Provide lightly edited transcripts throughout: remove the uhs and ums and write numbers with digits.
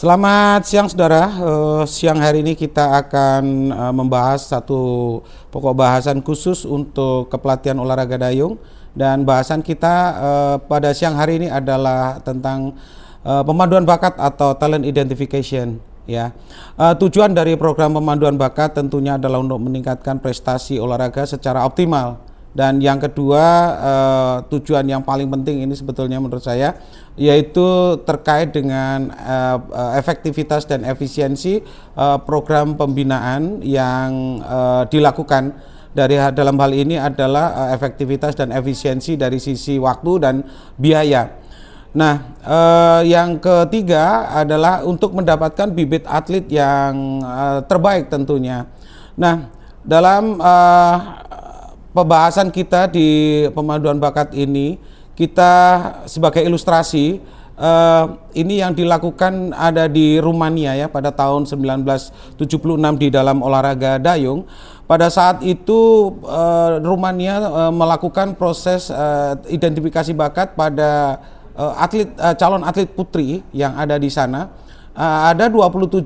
Selamat siang saudara. Siang hari ini kita akan membahas satu pokok bahasan khusus untuk kepelatihan olahraga dayung, dan bahasan kita pada siang hari ini adalah tentang pemanduan bakat atau talent identification. Ya, tujuan dari program pemanduan bakat tentunya adalah untuk meningkatkan prestasi olahraga secara optimal. Dan yang kedua, tujuan yang paling penting ini sebetulnya menurut saya yaitu terkait dengan efektivitas dan efisiensi program pembinaan yang dilakukan. Dalam hal ini adalah efektivitas dan efisiensi dari sisi waktu dan biaya. Nah, yang ketiga adalah untuk mendapatkan bibit atlet yang terbaik tentunya. Nah, dalam pembahasan kita di pemanduan bakat ini, kita sebagai ilustrasi, ini yang dilakukan ada di Rumania ya pada tahun 1976 di dalam olahraga dayung. Pada saat itu Rumania melakukan proses identifikasi bakat pada calon atlet putri yang ada di sana. Ada 27.000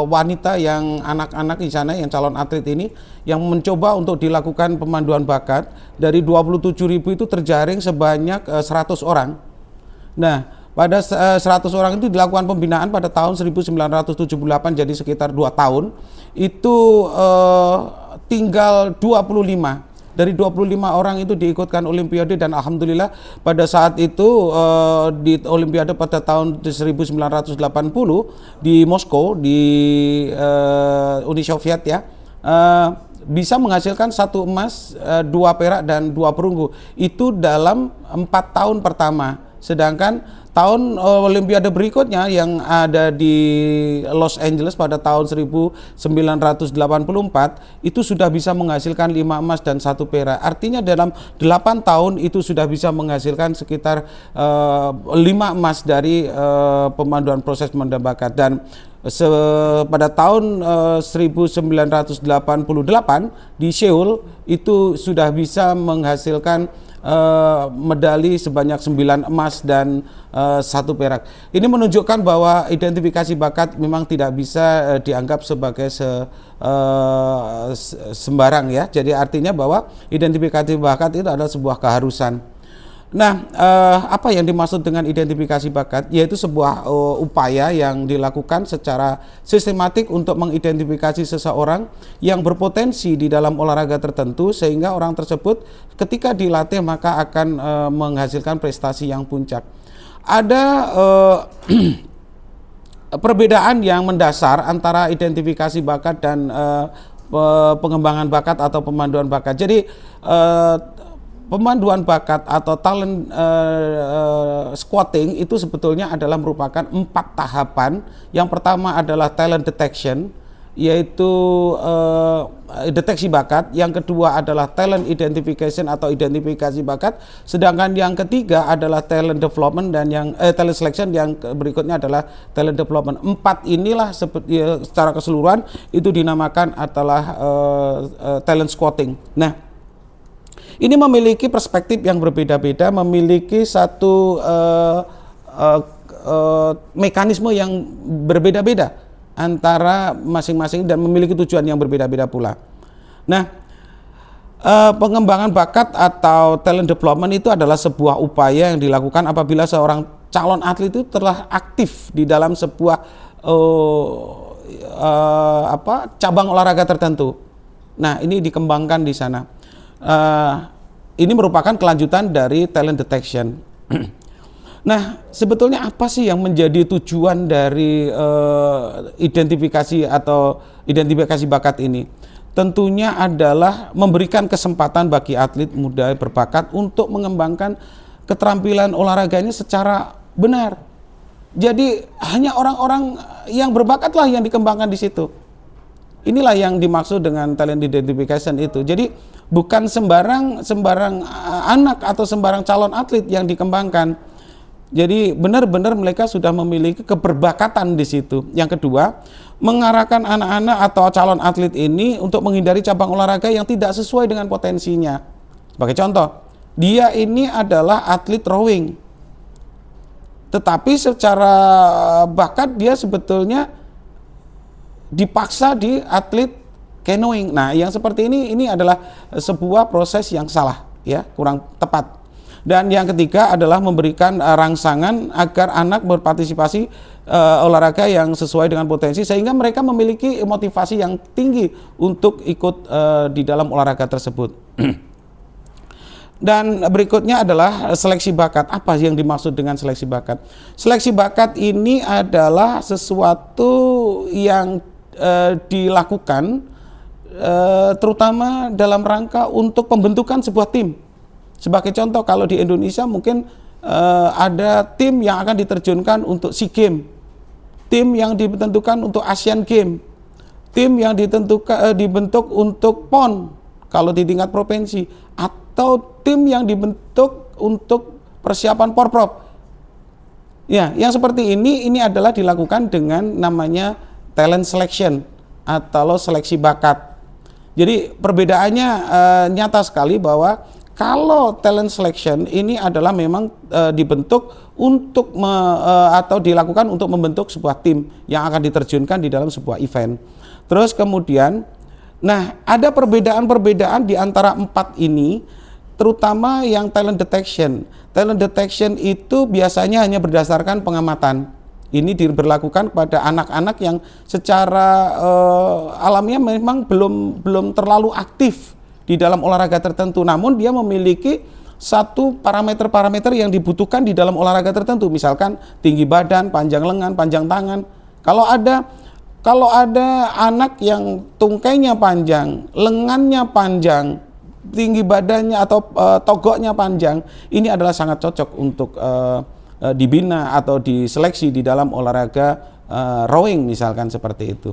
wanita yang anak-anak di sana yang calon atlet ini yang mencoba untuk dilakukan pemanduan bakat. Dari 27.000 itu terjaring sebanyak 100 orang. Nah, pada 100 orang itu dilakukan pembinaan pada tahun 1978, jadi sekitar 2 tahun. Itu tinggal 25. Dari 25 orang itu diikutkan Olimpiade, dan alhamdulillah pada saat itu di Olimpiade pada tahun 1980 di Moskow di Uni Soviet ya, bisa menghasilkan 1 emas, 2 perak dan 2 perunggu itu dalam 4 tahun pertama. Sedangkan tahun Olimpiade berikutnya yang ada di Los Angeles pada tahun 1984 itu sudah bisa menghasilkan 5 emas dan 1 perak. Artinya dalam 8 tahun itu sudah bisa menghasilkan sekitar 5 emas dari pemanduan proses pemanduan bakat. Dan pada tahun 1988 di Seoul itu sudah bisa menghasilkan medali sebanyak 9 emas dan 1 perak. Ini menunjukkan bahwa identifikasi bakat memang tidak bisa dianggap sebagai sembarang ya. Jadi artinya bahwa identifikasi bakat itu adalah sebuah keharusan. Nah, apa yang dimaksud dengan identifikasi bakat? Yaitu sebuah upaya yang dilakukan secara sistematik untuk mengidentifikasi seseorang yang berpotensi di dalam olahraga tertentu, sehingga orang tersebut ketika dilatih maka akan menghasilkan prestasi yang puncak. Ada perbedaan yang mendasar antara identifikasi bakat dan pengembangan bakat atau pemanduan bakat. Jadi pemanduan bakat atau talent scouting itu sebetulnya adalah merupakan 4 tahapan. Yang pertama adalah talent detection, yaitu deteksi bakat. Yang kedua adalah talent identification atau identifikasi bakat. Sedangkan yang ketiga adalah talent development, dan yang talent selection, yang berikutnya adalah talent development. 4 inilah secara keseluruhan itu dinamakan adalah talent scouting. Nah, ini memiliki perspektif yang berbeda-beda, memiliki satu mekanisme yang berbeda-beda antara masing-masing dan memiliki tujuan yang berbeda-beda pula. Nah, pengembangan bakat atau talent development itu adalah sebuah upaya yang dilakukan apabila seorang calon atlet itu telah aktif di dalam sebuah cabang olahraga tertentu. Nah, ini dikembangkan di sana. Ini merupakan kelanjutan dari talent detection. Nah, sebetulnya apa sih yang menjadi tujuan dari identifikasi atau identifikasi bakat ini? Tentunya adalah memberikan kesempatan bagi atlet muda berbakat untuk mengembangkan keterampilan olahraganya secara benar. Jadi hanya orang-orang yang berbakatlah yang dikembangkan di situ. Inilah yang dimaksud dengan talent identification itu. Jadi bukan sembarang anak atau sembarang calon atlet yang dikembangkan. Jadi benar-benar mereka sudah memiliki keberbakatan di situ. Yang kedua, mengarahkan anak-anak atau calon atlet ini untuk menghindari cabang olahraga yang tidak sesuai dengan potensinya. Sebagai contoh, dia ini adalah atlet rowing. tetapi secara bakat dia sebetulnya dipaksa di atlet canoeing. Nah, yang seperti ini adalah sebuah proses yang salah, ya, kurang tepat. Dan yang ketiga adalah memberikan rangsangan agar anak berpartisipasi olahraga yang sesuai dengan potensi, sehingga mereka memiliki motivasi yang tinggi untuk ikut di dalam olahraga tersebut. Dan berikutnya adalah seleksi bakat. Apa yang dimaksud dengan seleksi bakat? Seleksi bakat ini adalah sesuatu yang dilakukan terutama dalam rangka untuk pembentukan sebuah tim. Sebagai contoh, kalau di Indonesia mungkin ada tim yang akan diterjunkan untuk SEA Games, tim yang ditentukan untuk Asian Games, tim yang dibentuk untuk PON kalau di tingkat provinsi, atau tim yang dibentuk untuk persiapan Porprov. Ya, yang seperti ini adalah dilakukan dengan namanya talent selection atau seleksi bakat. Jadi perbedaannya nyata sekali bahwa kalau talent selection ini adalah memang dibentuk untuk atau dilakukan untuk membentuk sebuah tim yang akan diterjunkan di dalam sebuah event. Terus kemudian, nah, ada perbedaan-perbedaan di antara empat ini, terutama yang talent detection. Talent detection itu biasanya hanya berdasarkan pengamatan. Ini diberlakukan pada anak-anak yang secara alamiah memang belum terlalu aktif di dalam olahraga tertentu, namun dia memiliki satu parameter-parameter yang dibutuhkan di dalam olahraga tertentu, misalkan tinggi badan, panjang lengan, panjang tangan. Kalau ada anak yang tungkainya panjang, lengannya panjang, tinggi badannya atau togoknya panjang, ini adalah sangat cocok untuk dibina atau diseleksi di dalam olahraga rowing misalkan seperti itu.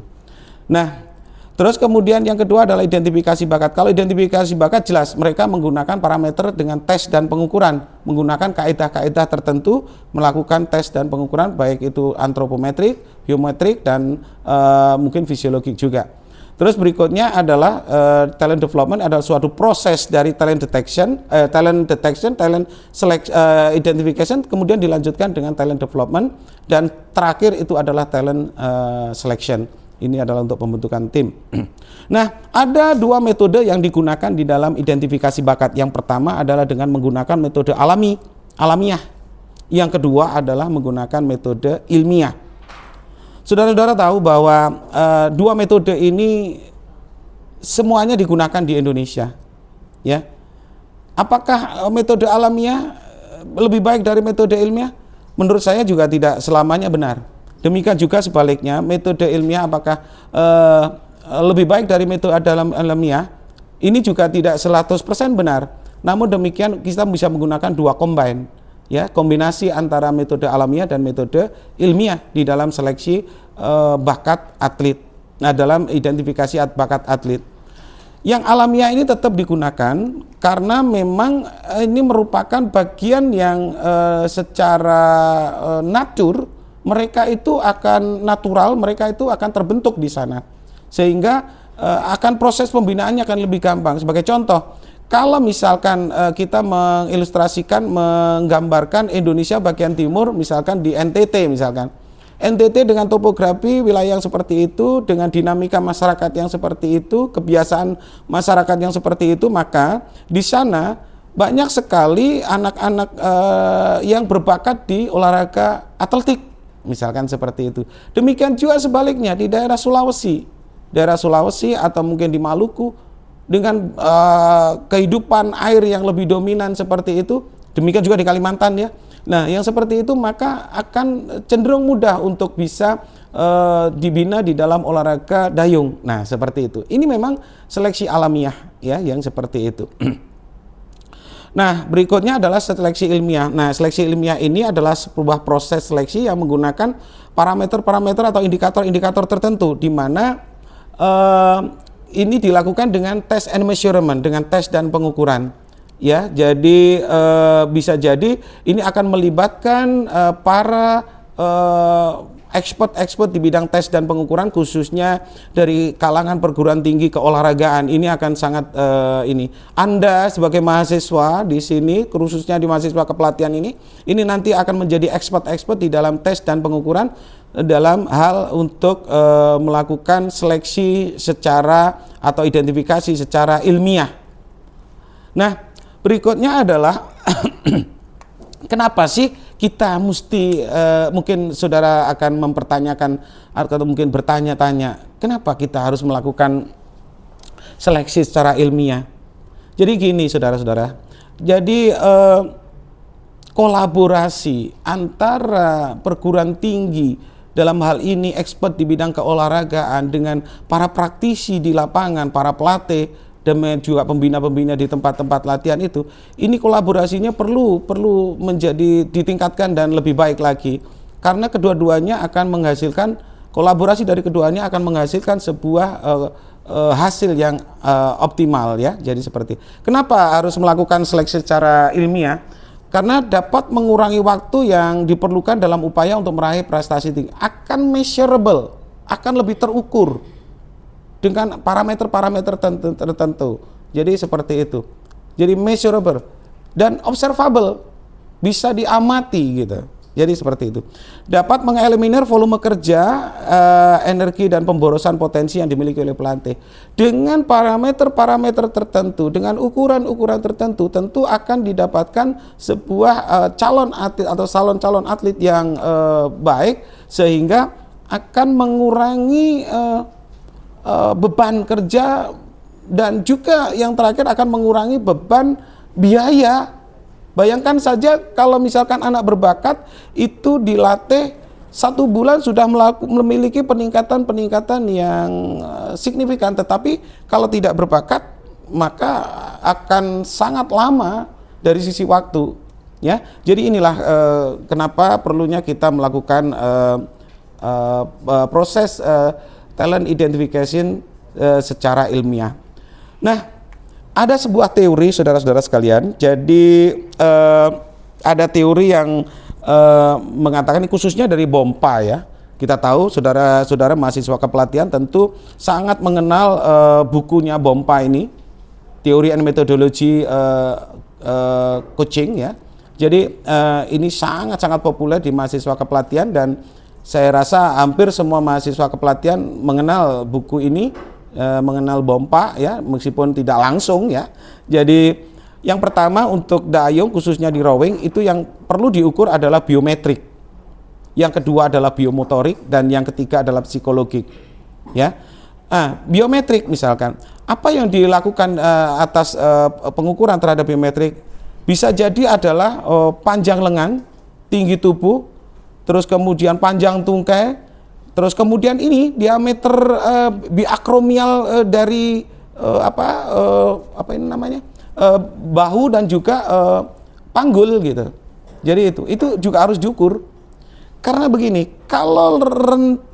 Nah, terus kemudian yang kedua adalah identifikasi bakat. Kalau identifikasi bakat jelas mereka menggunakan parameter dengan tes dan pengukuran, menggunakan kaidah-kaidah tertentu, melakukan tes dan pengukuran baik itu antropometrik, biometrik, dan mungkin fisiologik juga. Terus berikutnya adalah talent development adalah suatu proses dari talent detection, talent identification, kemudian dilanjutkan dengan talent development, dan terakhir itu adalah talent selection. Ini adalah untuk pembentukan tim. Nah, ada dua metode yang digunakan di dalam identifikasi bakat. Yang pertama adalah dengan menggunakan metode alamiah. Yang kedua adalah menggunakan metode ilmiah. Saudara-saudara tahu bahwa dua metode ini semuanya digunakan di Indonesia. Ya, apakah metode alamiah lebih baik dari metode ilmiah? Menurut saya juga tidak selamanya benar. Demikian juga sebaliknya, metode ilmiah apakah lebih baik dari metode alamiah? Ini juga tidak 100% benar. Namun demikian kita bisa menggunakan dua combine, ya, kombinasi antara metode alamiah dan metode ilmiah di dalam seleksi bakat atlet. Nah, dalam identifikasi bakat atlet. Yang alamiah ini tetap digunakan karena memang ini merupakan bagian yang secara natur mereka itu akan natural, mereka itu akan terbentuk di sana, sehingga akan proses pembinaannya akan lebih gampang. Sebagai contoh, kalau misalkan kita mengilustrasikan, menggambarkan Indonesia bagian timur, misalkan di NTT misalkan, NTT dengan topografi wilayah yang seperti itu, dengan dinamika masyarakat yang seperti itu, kebiasaan masyarakat yang seperti itu, maka di sana banyak sekali anak-anak yang berbakat di olahraga atletik. Misalkan seperti itu. Demikian juga sebaliknya di daerah Sulawesi atau mungkin di Maluku dengan kehidupan air yang lebih dominan seperti itu. Demikian juga di Kalimantan, ya. Nah, yang seperti itu maka akan cenderung mudah untuk bisa dibina di dalam olahraga dayung. Nah, seperti itu. Ini memang seleksi alamiah, ya, yang seperti itu. Nah, berikutnya adalah seleksi ilmiah. Nah, seleksi ilmiah ini adalah sebuah proses seleksi yang menggunakan parameter-parameter atau indikator-indikator tertentu, di mana ini dilakukan dengan test and measurement, dengan tes dan pengukuran. Ya, jadi bisa jadi ini akan melibatkan para expert di bidang tes dan pengukuran, khususnya dari kalangan perguruan tinggi keolahragaan. Ini akan sangat ini. Anda sebagai mahasiswa di sini, khususnya di mahasiswa kepelatihan ini nanti akan menjadi expert di dalam tes dan pengukuran dalam hal untuk melakukan seleksi secara atau identifikasi secara ilmiah. Nah, berikutnya adalah kenapa sih kita mesti, mungkin saudara akan mempertanyakan atau mungkin bertanya-tanya, kenapa kita harus melakukan seleksi secara ilmiah? Jadi gini saudara-saudara, jadi kolaborasi antara perguruan tinggi, dalam hal ini expert di bidang keolahragaan, dengan para praktisi di lapangan, para pelatih, dan juga pembina-pembina di tempat-tempat latihan itu, ini kolaborasinya perlu menjadi ditingkatkan dan lebih baik lagi, karena kedua-duanya akan menghasilkan, kolaborasi dari keduanya akan menghasilkan sebuah hasil yang optimal ya. Jadi seperti, kenapa harus melakukan seleksi secara ilmiah? Karena dapat mengurangi waktu yang diperlukan dalam upaya untuk meraih prestasi tinggi, akan measurable, akan lebih terukur dengan parameter-parameter tertentu. Jadi seperti itu. Jadi measurable dan observable, bisa diamati gitu. Jadi seperti itu. Dapat mengeliminir volume kerja, energi dan pemborosan potensi yang dimiliki oleh pelatih. Dengan parameter-parameter tertentu, dengan ukuran-ukuran tertentu, tentu akan didapatkan sebuah calon atlet atau calon atlet yang baik, sehingga akan mengurangi beban kerja, dan juga yang terakhir akan mengurangi beban biaya. Bayangkan saja kalau misalkan anak berbakat itu dilatih 1 bulan sudah memiliki peningkatan yang signifikan, tetapi kalau tidak berbakat maka akan sangat lama dari sisi waktu ya. Jadi inilah kenapa perlunya kita melakukan proses talent identification secara ilmiah. Nah, ada sebuah teori saudara-saudara sekalian. Jadi ada teori yang mengatakan, khususnya dari BOMPA ya. Kita tahu saudara-saudara mahasiswa kepelatihan tentu sangat mengenal bukunya BOMPA ini, Teori and Methodology Coaching ya. Jadi ini sangat-sangat populer di mahasiswa kepelatihan, dan saya rasa hampir semua mahasiswa kepelatihan mengenal buku ini, mengenal BOMPA ya, meskipun tidak langsung ya. Jadi yang pertama untuk dayung, khususnya di rowing, itu yang perlu diukur adalah biometrik, yang kedua adalah biomotorik, dan yang ketiga adalah psikologik ya. Biometrik misalkan, apa yang dilakukan atas pengukuran terhadap biometrik, bisa jadi adalah panjang lengan, tinggi tubuh, terus kemudian panjang tungkai, terus kemudian ini diameter biakromial dari apa ini namanya, bahu dan juga panggul gitu. Jadi itu juga harus diukur. Karena begini, kalau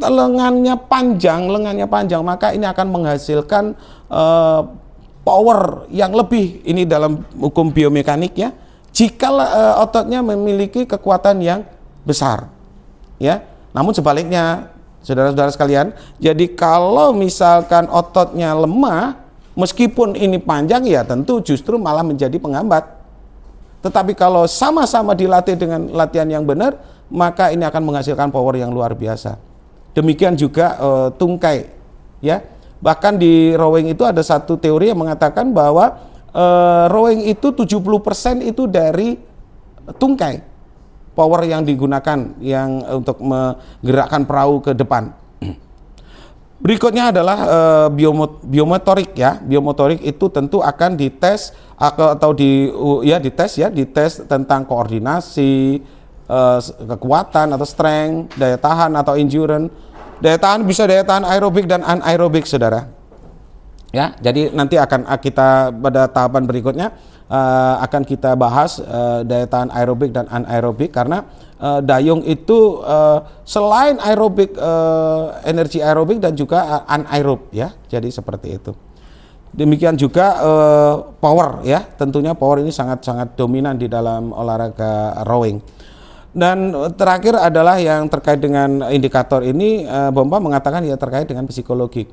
lengannya panjang, maka ini akan menghasilkan power yang lebih, ini dalam hukum biomekanik ya, jika ototnya memiliki kekuatan yang besar ya. Namun sebaliknya saudara-saudara sekalian, jadi kalau misalkan ototnya lemah, meskipun ini panjang ya tentu justru malah menjadi penghambat. Tetapi kalau sama-sama dilatih dengan latihan yang benar, maka ini akan menghasilkan power yang luar biasa. Demikian juga tungkai ya. Bahkan di rowing itu ada satu teori yang mengatakan bahwa rowing itu 70% itu dari tungkai. Power yang digunakan yang untuk menggerakkan perahu ke depan. Berikutnya adalah biomotorik ya. Biomotorik itu tentu akan dites atau dites tentang koordinasi, kekuatan atau strength, daya tahan atau endurance. Daya tahan bisa daya tahan aerobik dan anaerobik saudara. Ya, jadi nanti akan kita pada tahapan berikutnya akan kita bahas daya tahan aerobik dan anaerobik, karena dayung itu selain aerobik, energi aerobik dan juga anaerob ya. Jadi seperti itu. Demikian juga power ya. Tentunya power ini sangat-sangat dominan di dalam olahraga rowing. Dan terakhir adalah yang terkait dengan indikator ini, Bompa mengatakan ya terkait dengan psikologi.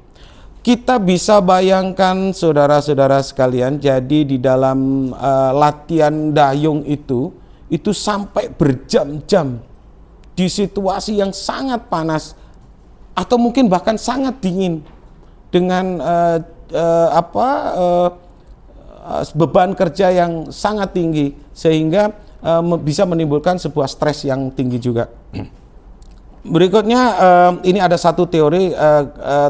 Kita bisa bayangkan saudara-saudara sekalian, jadi di dalam latihan dayung itu sampai berjam-jam di situasi yang sangat panas atau mungkin bahkan sangat dingin dengan beban kerja yang sangat tinggi sehingga bisa menimbulkan sebuah stres yang tinggi juga. Berikutnya ini ada satu teori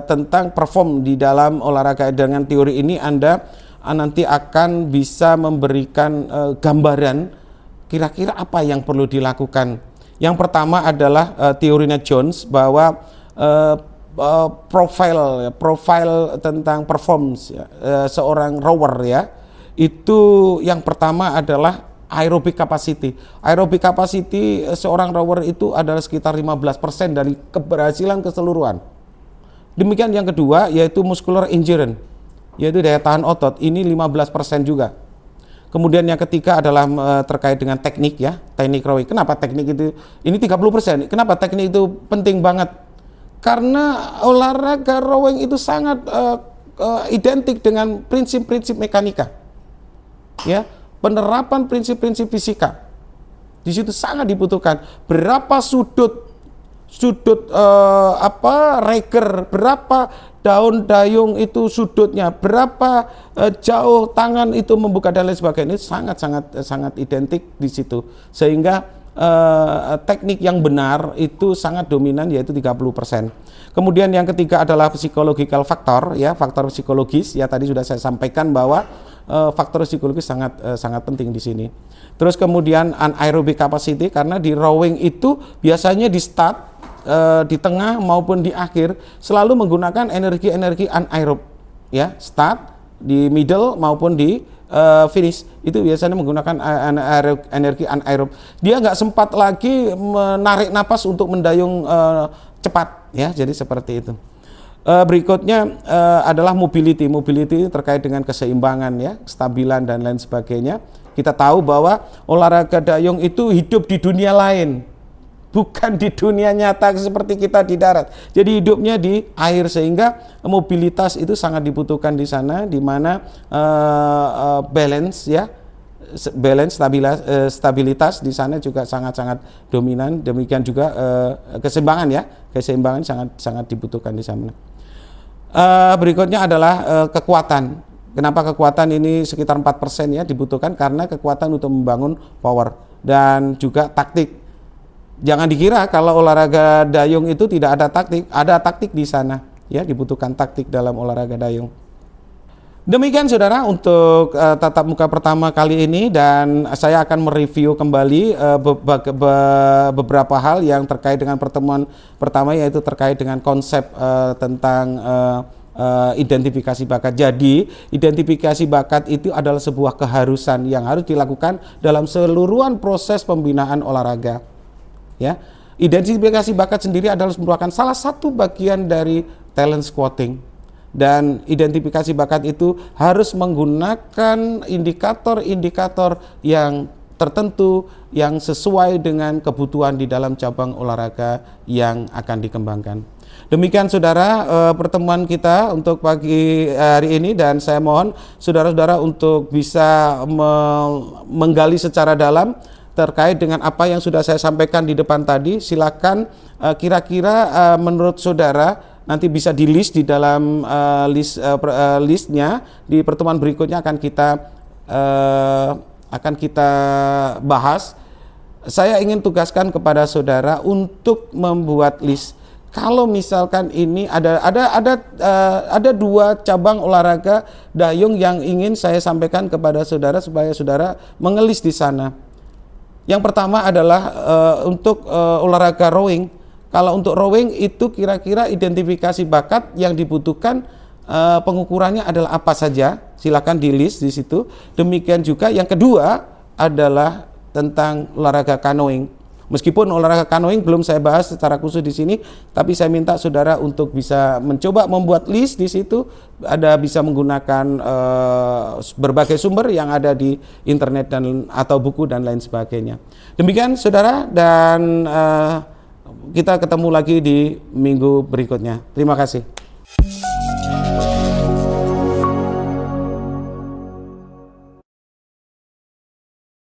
tentang perform di dalam olahraga. Dengan teori ini Anda nanti akan bisa memberikan gambaran kira-kira apa yang perlu dilakukan. Yang pertama adalah teorinya Jones bahwa profil tentang performance seorang rower ya, itu yang pertama adalah aerobic capacity. Aerobic capacity seorang rower itu adalah sekitar 15% dari keberhasilan keseluruhan. Demikian yang kedua yaitu muscular endurance, yaitu daya tahan otot, ini 15% juga. Kemudian yang ketiga adalah terkait dengan teknik ya, teknik rowing. Kenapa teknik itu? Ini 30%. Kenapa teknik itu penting banget? Karena olahraga rowing itu sangat identik dengan prinsip-prinsip mekanika. Ya, penerapan prinsip-prinsip fisika di situ sangat dibutuhkan. Berapa sudut reger, berapa daun dayung itu sudutnya, berapa jauh tangan itu membuka dan lain sebagainya, ini sangat identik di situ. Sehingga teknik yang benar itu sangat dominan, yaitu 30%. Kemudian yang ketiga adalah psychological factor ya, faktor psikologis ya, tadi sudah saya sampaikan bahwa faktor psikologis sangat penting di sini. Terus kemudian anaerobic capacity, karena di rowing itu biasanya di start, di tengah maupun di akhir selalu menggunakan energi anaerob ya, start, di middle maupun di finish itu biasanya menggunakan energi anaerob. Dia nggak sempat lagi menarik napas untuk mendayung cepat ya, jadi seperti itu. Berikutnya adalah mobility. Mobility terkait dengan keseimbangan ya, kestabilan dan lain sebagainya. Kita tahu bahwa olahraga dayung itu hidup di dunia lain, bukan di dunia nyata seperti kita di darat. Jadi hidupnya di air, sehingga mobilitas itu sangat dibutuhkan di sana, di mana balance ya, stabilitas di sana juga sangat dominan. Demikian juga keseimbangan ya, keseimbangan sangat dibutuhkan di sana. Berikutnya adalah kekuatan. Kenapa kekuatan ini sekitar 4% ya dibutuhkan? Karena kekuatan untuk membangun power dan juga taktik. Jangan dikira kalau olahraga dayung itu tidak ada taktik di sana ya, dibutuhkan taktik dalam olahraga dayung. Demikian saudara untuk tatap muka pertama kali ini, dan saya akan mereview kembali beberapa hal yang terkait dengan pertemuan pertama, yaitu terkait dengan konsep tentang identifikasi bakat. Jadi identifikasi bakat itu adalah sebuah keharusan yang harus dilakukan dalam seluruhan proses pembinaan olahraga. Ya, identifikasi bakat sendiri adalah merupakan salah satu bagian dari talent scouting. Dan identifikasi bakat itu harus menggunakan indikator-indikator yang tertentu yang sesuai dengan kebutuhan di dalam cabang olahraga yang akan dikembangkan. Demikian saudara pertemuan kita untuk pagi hari ini, dan saya mohon saudara-saudara untuk bisa menggali secara dalam terkait dengan apa yang sudah saya sampaikan di depan tadi. Silakan kira-kira menurut saudara nanti bisa di list di dalam listnya. Di pertemuan berikutnya akan kita bahas. Saya ingin tugaskan kepada saudara untuk membuat list. Kalau misalkan ini ada dua cabang olahraga dayung yang ingin saya sampaikan kepada saudara supaya saudara mengelis di sana. Yang pertama adalah untuk olahraga rowing. Kalau untuk rowing itu kira-kira identifikasi bakat yang dibutuhkan, pengukurannya adalah apa saja, silakan di list di situ. Demikian juga yang kedua adalah tentang olahraga canoeing. Meskipun olahraga kanoing belum saya bahas secara khusus di sini, tapi saya minta saudara untuk bisa mencoba membuat list di situ, ada bisa menggunakan berbagai sumber yang ada di internet dan atau buku dan lain sebagainya. Demikian saudara, dan kita ketemu lagi di minggu berikutnya. Terima kasih.